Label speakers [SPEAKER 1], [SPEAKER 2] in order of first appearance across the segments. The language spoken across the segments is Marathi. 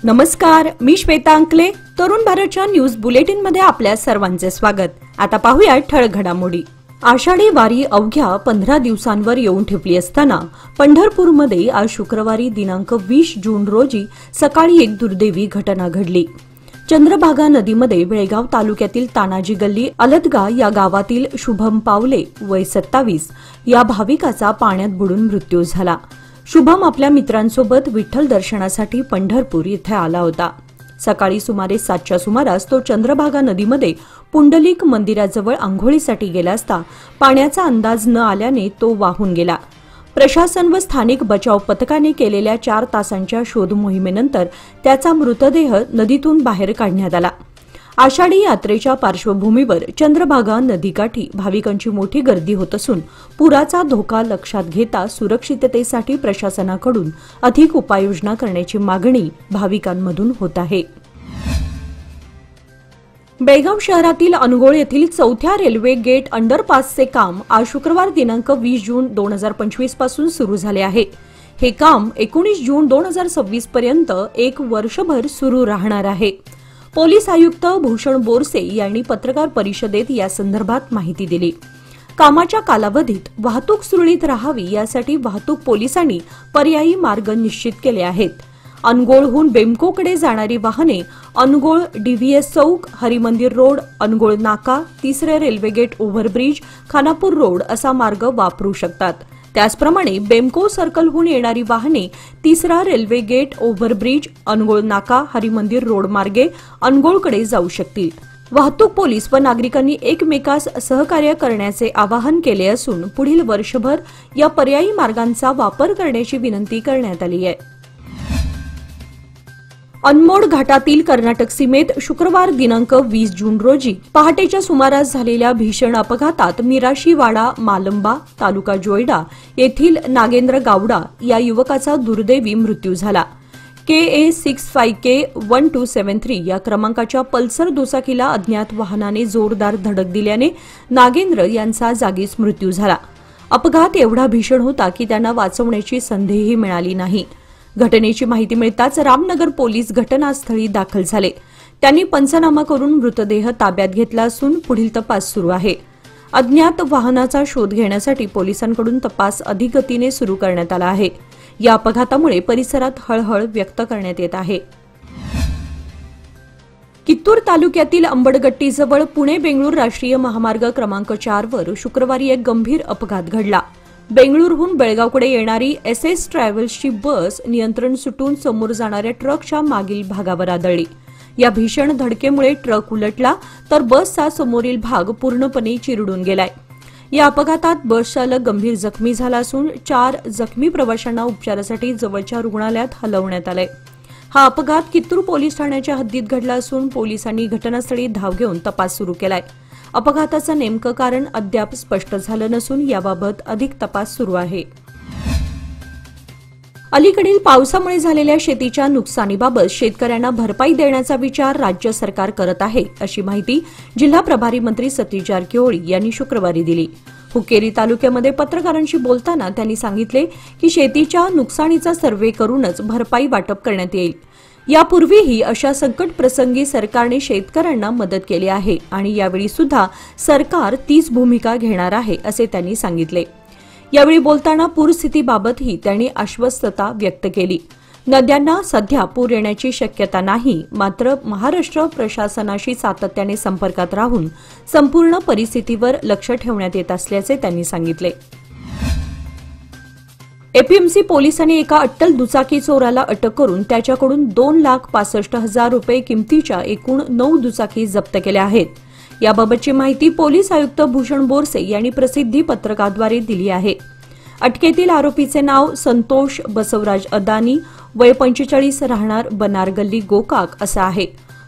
[SPEAKER 1] नमस्कार, मी श्वेता अंकले. तरुण भारतच्या न्यूज बुलेटिन मध्ये आपल्या सर्वांचे स्वागत. आता पाहूया ठळक घडामोडी. आषाढी वारी अवघ्या 15 दिवसांवर येऊन ठेपली असताना पंढरपूरमध्ये आज शुक्रवारी दिनांक 20 जून रोजी सकाळी एक दुर्दैवी घटना घडली. चंद्रभागा नदीमध्ये बेळगाव तालुक्यातील तानाजी गल्ली अलदगा या गावातील शुभम पावले वय 27 या भाविकाचा पाण्यात बुडून मृत्यू झाला. शुभम आपल्या मित्रांसोबत विठ्ठल दर्शनासाठी पंढरपूर येथे आला होता. सकाळी सुमारे 7च्या सुमारास तो चंद्रभागा नदीमध्ये पुंडलिक मंदिराजवळ आंघोळीसाठी गेला असता पाण्याचा अंदाज न आल्याने तो वाहून गेला. प्रशासन व स्थानिक बचाव पथकाने केलेल्या 4 तासांच्या शोध मोहिमेनंतर त्याचा मृतदेह नदीतून बाहेर काढण्यात आला. आषाढी यात्रेच्या पार्श्वभूमीवर चंद्रभागा नदीकाठी भाविकांची मोठी गर्दी होत असून पुराचा धोका लक्षात घेता सुरक्षिततेसाठी प्रशासनाकडून अधिक उपाययोजना करण्याची मागणी भाविकांमधून होत आहे. बेळगाव शहरातील अनगोळ येथील 4थ्या रेल्वे गेट अंडरपासचे काम आज शुक्रवार दिनांक 20 जून 2025 पासून सुरू झाले आहे. हे काम 19 जून 2026 पर्यंत एक वर्षभर सुरू राहणार आहे. पोलीस आयुक्त भूषण बोरसे यांनी पत्रकार परिषदेत या संदर्भात माहिती दिली. कामाच्या कालावधीत वाहतूक सुरळीत राहावी यासाठी वाहतूक पोलिसांनी पर्यायी मार्ग निश्चित केले आहेत. अनगोळहून बेमकोकडे जाणारी वाहने अनगोळ डीव्हीएस चौक, हरिमंदिर रोड, अनगोळ नाका, 3रे railway gate overbridge, Khanapur road असा मार्ग वापरू शकतात. त्याचप्रमाणे बेमको सर्कलहून येणारी वाहने 3रा railway gate overbridge, Angol Naka, Harimandir road मार्गे अनगोळकडे जाऊ शकतील. वाहतूक पोलीस व नागरिकांनी एकमेकास सहकार्य करण्याचे आवाहन केले असून पुढील वर्षभर या पर्यायी मार्गांचा वापर करण्याची विनंती करण्यात आली आहे. अनमोड घाटातील कर्नाटक सीमेत शुक्रवार दिनांक 20 जून रोजी पहाटेच्या सुमारास झालेल्या भीषण अपघातात मिराशीवाडा मालंबा तालुका जोयडा येथील नागेंद्र गावडा या युवकाचा दुर्दैवी मृत्यू झाला. KA 65K1273 या क्रमांकाच्या पल्सर दुचाकीला अज्ञात वाहनाने जोरदार धडक दिल्याने नागेंद्र यांचा जागीच मृत्यू झाला. अपघात एवढा भीषण होता की त्यांना वाचवण्याची संधीही मिळाली नाही. घटनेची माहिती मिळताच रामनगर पोलीस घटनास्थळी दाखल झाले. त्यांनी पंचनामा करून मृतदेह ताब्यात घेतला असून पुढील तपास सुरू आहे. अज्ञात वाहनाचा शोध घेण्यासाठी पोलिसांकडून तपास अधिक गतीने सुरू करण्यात आला आहे. या अपघातामुळे परिसरात हळहळ व्यक्त करण्यात येत आहे. कित्तूर तालुक्यातील अंबडगट्टीजवळ पुणे-बेंगळूर राष्ट्रीय महामार्ग क्रमांक 4 वर शुक्रवारी एक गंभीर अपघात घडला. बेंगळूरहून बेळगावकडे येणारी SS ट्रॅव्हल्सची बस नियंत्रण सुटून समोर जाणाऱ्या ट्रकच्या मागील भागावर आदळली. या भीषण धडकेमुळे ट्रक उलटला तर बसचा समोरील भाग पूर्णपणे चिरडून गेलाय. या अपघातात बस चालक गंभीर जखमी झाला असून 4 जखमी प्रवाशांना उपचारासाठी जवळच्या रुग्णालयात हलवण्यात आलंय. हा अपघात कित्तूर पोलीस ठाण्याच्या हद्दीत घडला असून पोलिसांनी घटनास्थळी धाव घेऊन तपास सुरू केलाय. अपघाताचं नेमकं कारण अद्याप स्पष्ट झालं नसून याबाबत अधिक तपास सुरू आहे. अलीकडील पावसामुळे झालेल्या शेतीच्या नुकसानीबाबत शेतकऱ्यांना भरपाई देण्याचा विचार राज्य सरकार करत आहे, अशी माहिती जिल्हा प्रभारी मंत्री सतीश जारकिहोळी यांनी शुक्रवारी दिली. हुक्केरी तालुक्यामध्ये पत्रकारांशी बोलताना त्यांनी सांगितले की शेतीच्या नुकसानीचा सर्व्हे करूनच भरपाई वाटप करण्यात येईल. यापूर्वीही अशा संकट प्रसंगी सरकारने शेतकऱ्यांना मदत केली आहे आणि यावेळी सुद्धा सरकार तीच भूमिका घेणार आहे, असे त्यांनी सांगितले. यावेळी बोलताना पूरस्थितीबाबतही त्यांनी आश्वस्तता व्यक्त केली. नद्यांना सध्या पूर येण्याची शक्यता नाही, मात्र महाराष्ट्र प्रशासनाशी सातत्याने संपर्कात राहून संपूर्ण परिस्थितीवर लक्ष ठेवण्यात येत असल्याचे त्यांनी सांगितले. एपीएमसी पोलिसांनी एका अट्टल दुचाकी चोराला अटक करून त्याच्याकडून 2,65,000 रुपये किमतीच्या एकूण 9 दुचाकी जप्त केल्या आहेत. याबाबतची माहिती पोलीस आयुक्त भूषण बोरसे यांनी प्रसिद्धी पत्रकाद्वारे दिली आहे. अटकेतील आरोपीचे नाव संतोष बसवराज अदानी, वय 45, राहणार बनार गल्ली गोकाक असं आहे.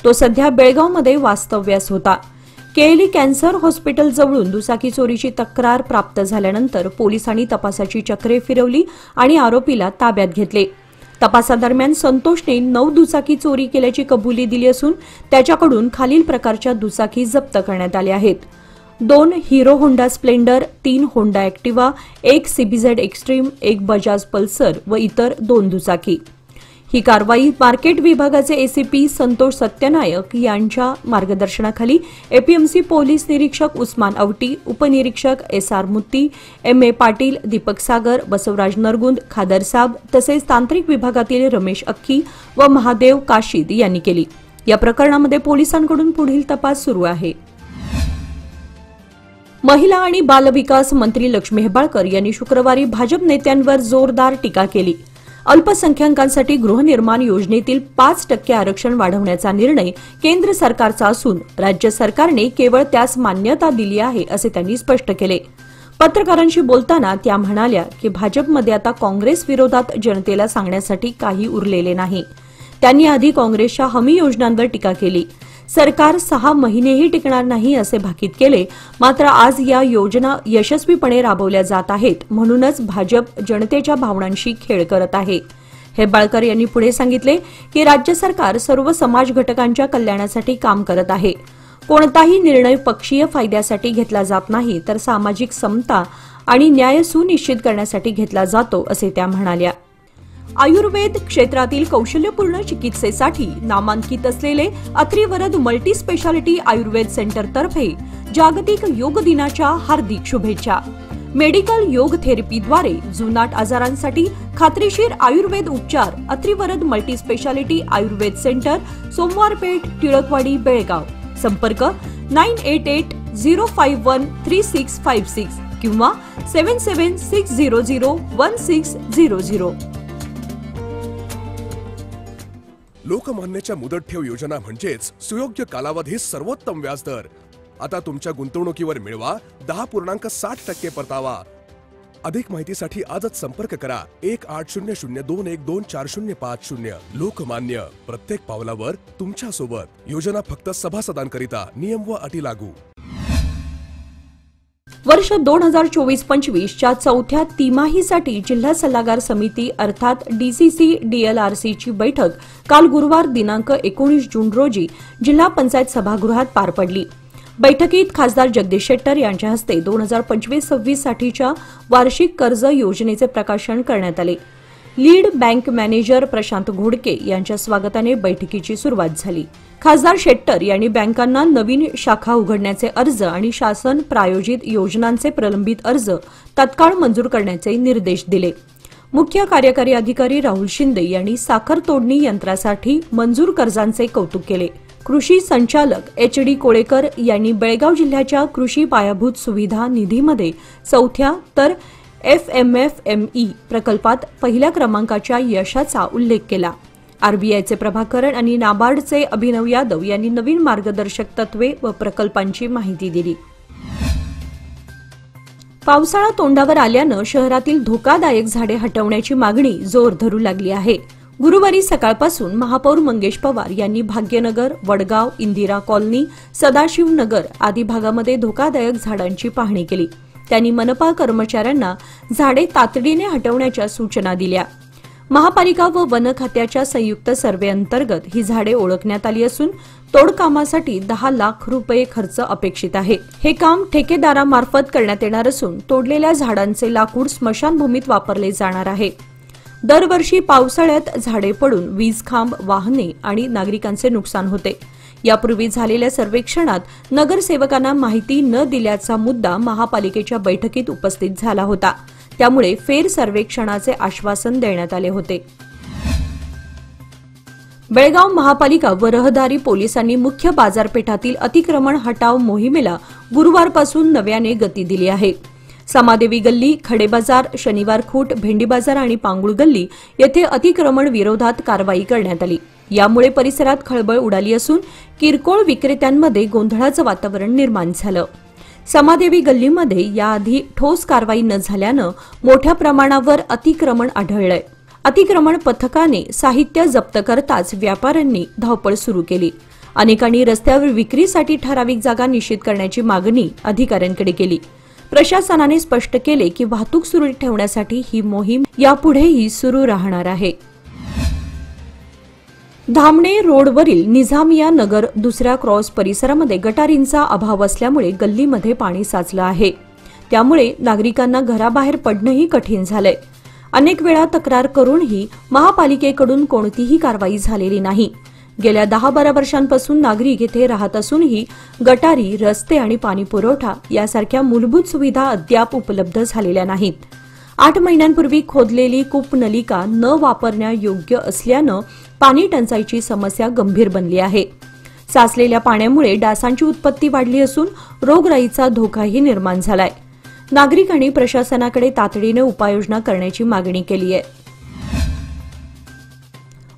[SPEAKER 1] तो सध्या बेळगावमध्ये वास्तव्यास होता. केएलई कॅन्सर हॉस्पिटल जवळून दुचाकी चोरीची तक्रार प्राप्त झाल्यानंतर पोलिसांनी तपासाची चक्रे फिरवली आणि आरोपीला ताब्यात घेतले. तपासादरम्यान संतोषने 9 दुचाकी चोरी केल्याची कबुली दिली असून त्याच्याकडून खालील प्रकारच्या दुचाकी जप्त करण्यात आल्या आहेत. 2 hero Honda Splendor, 3 Honda Activa, 1 CBZ extreme, 1 Bajaj Pulsar व इतर 2 दुचाकी. ही कारवाई मार्केट विभागाचे एसीपी संतोष सत्यनायक यांच्या मार्गदर्शनाखाली एपीएमसी पोलीस निरीक्षक उस्मान अवटी, उपनिरीक्षक एसआर मुत्ती, एमए पाटील, दीपक सागर, बसवराज नरगुंद, खादर साब तसेच तांत्रिक विभागातील रमेश अक्की व महादेव काशीद यांनी केली। या प्रकरणामध्ये पोलिसांकडून पुढील तपास सुरू आहे। महिला आणि बालविकास मंत्री लक्ष्मी हेबाळकर यांनी शुक्रवारी भाजप नेत्यांवर जोरदार टीका केली। अल्पसंख्याकांसाठी गृहनिर्माण योजनेतील 5% आरक्षण वाढवण्याचा निर्णय केंद्र सरकारचा असून राज्य सरकारने केवळ त्यास मान्यता दिली आहे असे त्यांनी स्पष्ट केले। पत्रकारांशी बोलताना त्या म्हणाल्या की भाजपमध्ये आता काँग्रेस विरोधात जनतेला सांगण्यासाठी काही उरलेले नाही। त्यांनी आधी काँग्रेसच्या हमी योजनांवर टीका केली। सरकार 6 महिनेही टिकणार नाही असे भाकीत केले, मात्र आज या योजना यशस्वीपणे राबवल्या जात आहेत, म्हणूनच भाजप जनतेच्या भावनांशी खेळ करत आहे। हेबाळकर यांनी पुढे सांगितले की राज्य सरकार सर्व समाज घटकांच्या कल्याणासाठी काम करत आहे। कोणताही निर्णय पक्षीय फायद्यासाठी घेतला जात नाही, तर सामाजिक समता आणि न्याय सुनिश्चित करण्यासाठी घेतला जातो असे त्या म्हणाल्या। आयुर्वेद क्षेत्रातील कौशल्यपूर्ण चिकित्सेसाठी नामांकित असलेले अत्रिवरद मल्टी स्पेशालिटी आयुर्वेद सेंटर तर्फे जागतिक योग दिनाच्या हार्दिक शुभेच्छा। मेडिकल योग थेरपीद्वारे जुनाट आजारांसाठी खात्रीशीर आयुर्वेद उपचार Atrivarad multi speciality Ayurveda centre, Somwarpeth, Tilakwadi, Belgaum. संपर्क 9880513656 किंवा 7760016000।
[SPEAKER 2] लोकमान्यच्या मुदत ठेव योजना म्हणजेच सुयोग्य कालावधी सर्वोत्तम व्याजदर। आता तुमच्या गुंतवणुकीवर मिळवा 10.60% परतावा। अधिक माहितीसाठी आजच संपर्क करा 1800212405। लोकमान्य, प्रत्येक पावलावर तुमच्या सोबत। योजना फक्त सभासदांकरिता, नियम व अटी लागू।
[SPEAKER 1] वर्ष 2024-25 च्या चौथ्या तिमाहीसाठी जिल्हा सल्लागार समिती अर्थात डीसीसी डीएलआरसी ची बैठक काल गुरुवार दिनांक 19 जून रोजी जिल्हा पंचायत सभागृहात पार पडली। बैठकीत खासदार जगदीश शेट्टर यांच्या हस्ते 2025-26 साठीच्या वार्षिक कर्ज योजनेचे प्रकाशन करण्यात आले। Lead bank manager Prashant Ghodke यांच्या स्वागताने बैठकीची सुरुवात झाली। खासदार शेट्टर यांनी बँकांना नवीन शाखा उघडण्याचे अर्ज आणि शासन प्रायोजित योजनांचे प्रलंबित अर्ज तत्काळ मंजूर करण्याचे निर्देश दिले। मुख्य कार्यकारी अधिकारी राहुल शिंदे यांनी साखर तोडणी यंत्रासाठी मंजूर कर्जांचे कौतुक केले। कृषी संचालक HD कोळेकर यांनी बेळगाव जिल्ह्याच्या कृषी पायाभूत सुविधा निधीमध्ये चौथ्या तर FMFME प्रकल्पात पहिल्या क्रमांकाच्या यशाचा उल्लेख केला। आरबीआयचे प्रभाकरण आणि नाबार्डचे अभिनव यादव यांनी नवीन मार्गदर्शक तत्वे व प्रकल्पांची माहिती दिली। पावसाळा तोंडावर आल्यानं शहरातील धोकादायक झाडे हटवण्याची मागणी जोर धरू लागली आहे। गुरुवारी सकाळपासून महापौर मंगेश पवार यांनी भाग्यनगर, वडगाव, इंदिरा कॉलनी, सदाशिव नगर आदी भागामध्ये धोकादायक झाडांची पाहणी केली। त्यांनी मनपा कर्मचाऱ्यांना झाडे तातडीने हटवण्याच्या सूचना दिल्या। महापालिका व वन खात्याच्या संयुक्त सर्व्हे अंतर्गत ही झाडे ओळखण्यात आली असून तोडकामासाठी 10 लाख रुपये खर्च अपेक्षित आहे। हे काम ठेकेदारामार्फत करण्यात येणार असून तोडलेल्या झाडांचे लाकूड स्मशानभूमीत वापरले जाणार आहे। दरवर्षी पावसाळ्यात झाडे पडून वीज खांब, वाहने आणि नागरिकांचे नुकसान होते। यापूर्वी झालेल्या सर्वेक्षणात नगरसेवकांना माहिती न दिल्याचा मुद्दा महापालिकेच्या बैठकीत उपस्थित झाला होता। त्यामुळे फेर सर्वेक्षणाचे आश्वासन देण्यात आले होते। बेळगाव महापालिका व रहदारी पोलिसांनी मुख्य बाजारपेठातील अतिक्रमण हटाव मोहिमेला गुरुवारपासून नव्याने गती दिली आहे। समादेवी गल्ली, खडे बाजार, शनिवार खूट, भेंडी बाजार आणि पांगुळ गल्ली येथे अतिक्रमण विरोधात कारवाई करण्यात आली। यामुळे परिसरात खळबळ उडाली असून किरकोळ विक्रेत्यांमध्ये गोंधळाचं वातावरण निर्माण झालं। समादेवी गल्लीमध्ये याआधी ठोस कारवाई न झाल्यानं मोठ्या प्रमाणावर अतिक्रमण आढळलंय। अतिक्रमण पथकाने साहित्य जप्त करताच व्यापाऱ्यांनी धावपळ सुरू केली। अनेकांनी रस्त्यावर विक्रीसाठी ठराविक जागा निश्चित करण्याची मागणी अधिकाऱ्यांकडे केली। प्रशासनाने स्पष्ट केले की वाहतूक सुरळीत ठेवण्यासाठी ही मोहीम यापुढेही सुरू राहणार आहे। धामणे रोडवरील निझामिया नगर दुसऱ्या क्रॉस परिसरामध्ये गटारींचा अभाव असल्यामुळे गल्लीमध्ये पाणी साचलं आहे। त्यामुळे नागरिकांना घराबाहेर पडणंही कठीण झालंय। अनेक वेळा तक्रार करूनही महापालिकेकडून कोणतीही कारवाई झालेली नाही। गेल्या 10-12 वर्षांपासून नागरिक येथे राहत असूनही गटारी, रस्ते आणि पाणी पुरवठा यासारख्या मूलभूत सुविधा अद्याप उपलब्ध झालेल्या नाहीत। 8 महिन्यांपूर्वी खोदलेली कूपनलिका न वापरण्यायोग्य असल्यानं पाणी टंचाईची समस्या गंभीर बनली आहे। साचलेल्या पाण्यामुळे डासांची उत्पत्ती वाढली असून रोगराईचा धोकाही निर्माण झालाय। नागरिकांनी प्रशासनाकडे तातडीने उपाययोजना करण्याची मागणी केली आहे।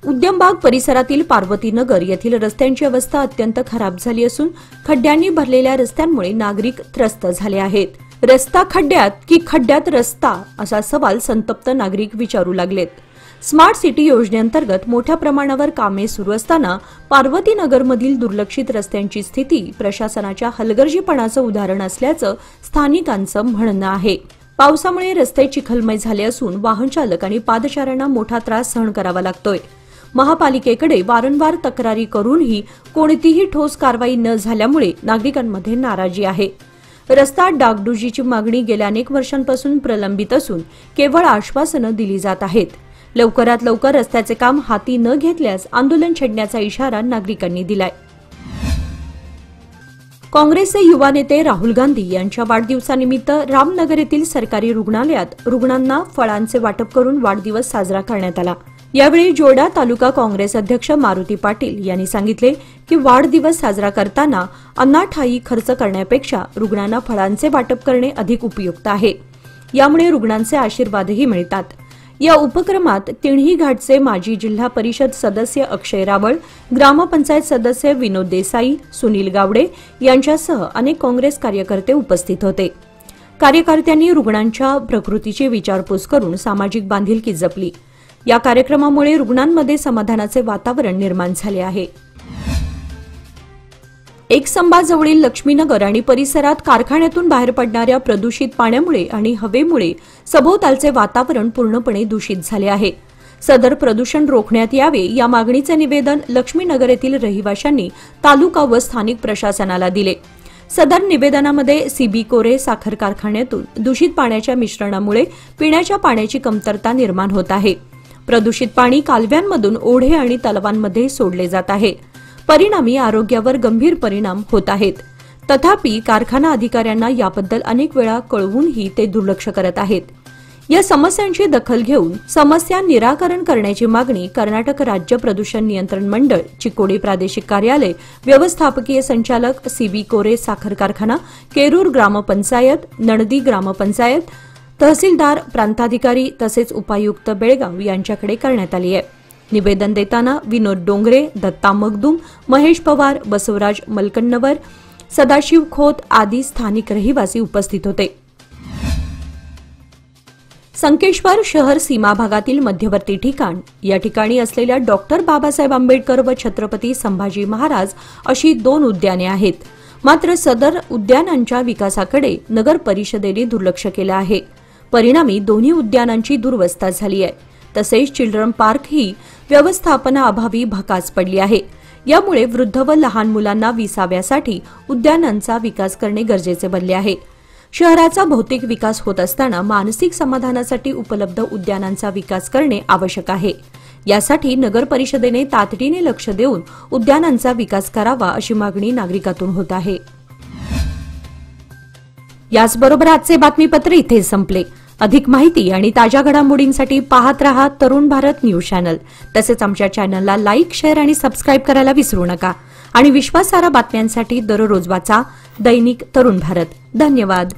[SPEAKER 1] उद्यमबाग परिसरातील पार्वतीनगर येथील रस्त्यांची अवस्था अत्यंत खराब झाली असून खड्ड्यांनी भरलेल्या रस्त्यांमुळे नागरिक त्रस्त झाले आहेत। रस्ता खड्ड्यात की खड्ड्यात रस्ता असा सवाल संतप्त नागरिक विचारू लागलेत। स्मार्ट सिटी योजनेअंतर्गत मोठ्या प्रमाणावर कामे सुरू असताना पार्वतीनगरमधील दुर्लक्षित रस्त्यांची स्थिती प्रशासनाच्या हलगर्जीपणाचं उदाहरण असल्याचं स्थानिकांचं म्हणणं आहे। पावसामुळे रस्ते चिखलमय झाले असून वाहन चालक आणि पादचाऱ्यांना मोठा त्रास सहन करावा लागतोय। महापालिकेकडे वारंवार तक्रारी करूनही कोणतीही ठोस कारवाई न झाल्यामुळे नागरिकांमध्ये नाराजी आहे। रस्ता डागडुजीची मागणी गेल्या अनेक वर्षांपासून प्रलंबित असून केवळ आश्वासनं दिली जात आहेत। लवकरात लवकर रस्त्याचे काम हाती न घेतल्यास आंदोलन छेडण्याचा इशारा नागरिकांनी दिलाय। काँग्रेसचे युवा नेते राहुल गांधी यांच्या वाढदिवसानिमित्त रामनगर येथील सरकारी रुग्णालयात रुग्णांना फळांचे वाटप करून वाढदिवस साजरा करण्यात आला। यावेळी जोडा तालुका काँग्रेस अध्यक्ष मारुती पाटील यांनी सांगितले की वाढदिवस साजरा करताना अनाठायी खर्च करण्यापेक्षा रुग्णांना फळांचे वाटप करणे अधिक उपयुक्त आहे। यामुळे रुग्णांचे आशीर्वादही मिळतात। या उपक्रमात तिन्ही घाटचे माजी जिल्हा परिषद सदस्य अक्षय रावळ, ग्रामपंचायत सदस्य विनोद देसाई, सुनील गावडे यांच्यासह अनेक काँग्रेस कार्यकर्ते उपस्थित होते। कार्यकर्त्यांनी रुग्णांच्या प्रकृतीची विचारपूस करून सामाजिक बांधिलकी जपली। या कार्यक्रमामुळे रुग्णांमध्ये समाधानाचे वातावरण निर्माण झाले आहे। एकसंबाजवळील लक्ष्मीनगर आणि परिसरात कारखान्यातून बाहेर पडणाऱ्या प्रदूषित पाण्यामुळे आणि हवेमुळे सभोवतालचे वातावरण पूर्णपणे दूषित झाले आहे। सदर प्रदूषण रोखण्यात यावे या मागणीचे निवेदन लक्ष्मीनगर येथील रहिवाशांनी तालुका व स्थानिक प्रशासनाला दिले। सदर निवेदनामध्ये सीबी कोरे साखर कारखान्यातून दूषित पाण्याच्या मिश्रणामुळे पिण्याच्या पाण्याची कमतरता निर्माण होत आहे। प्रदूषित पाणी कालव्यांमधून ओढे आणि तलावांमध्ये सोडले जात आहे। परिणामी आरोग्यावर गंभीर परिणाम होत आहेत। तथापि कारखाना अधिकाऱ्यांना याबद्दल अनेक वेळा कळवूनही ते दुर्लक्ष करत आहेत। या समस्यांची दखल घेऊन समस्या निराकरण करण्याची मागणी कर्नाटक राज्य प्रदूषण नियंत्रण मंडळ, चिकोडी प्रादेशिक कार्यालय, व्यवस्थापकीय संचालक, सीबी कोरे साखर कारखाना, केरूर ग्रामपंचायत, नणदी ग्रामपंचायत, तहसीलदार, प्रांताधिकारी तसेच उपायुक्त बेळगाव यांच्याकडे करण्यात आली आहे। निवेदन देताना विनोद डोंगरे, दत्ता मगदूम, महेश पवार, बसवराज मलकन्नवर, सदाशिव खोत आदी स्थानिक रहिवासी उपस्थित होते। संकेश्वर शहर सीमा भागातील मध्यवर्ती ठिकाण या ठिकाणी असलेल्या डॉक्टर बाबासाहेब आंबेडकर व छत्रपती संभाजी महाराज अशी 2 उद्याने आहेत। मात्र सदर उद्यानांच्या विकासाकडे नगर परिषदेने दुर्लक्ष केलं आहे। परिणामी दोन्ही उद्यानांची दुरवस्था झाली आहे। तसेच चिल्ड्रन पार्क ही व्यवस्थापनाअभावी भकास पडली आहे। यामुळे वृद्ध व लहान मुलांना विसाव्यासाठी उद्यानांचा विकास करणे गरजेचे बनले आहे। शहराचा भौतिक विकास होत असताना मानसिक समाधानासाठी उपलब्ध उद्यानांचा विकास करणे आवश्यक आहे। यासाठी नगर परिषदेने तातडीने लक्ष देऊन उद्यानांचा विकास करावा अशी मागणी नागरिकांतून होत आहे। याचबरोबर आजचे बातमीपत्र इथे संपले। अधिक माहिती आणि ताज्या घडामोडींसाठी पाहत रहा तरुण भारत न्यूज चॅनल। तसेच आमच्या चॅनलला लाईक, शेअर आणि सबस्क्राईब करायला विसरू नका। आणि विश्वासार्ह बातम्यांसाठी दररोज वाचा दैनिक तरुण भारत। धन्यवाद।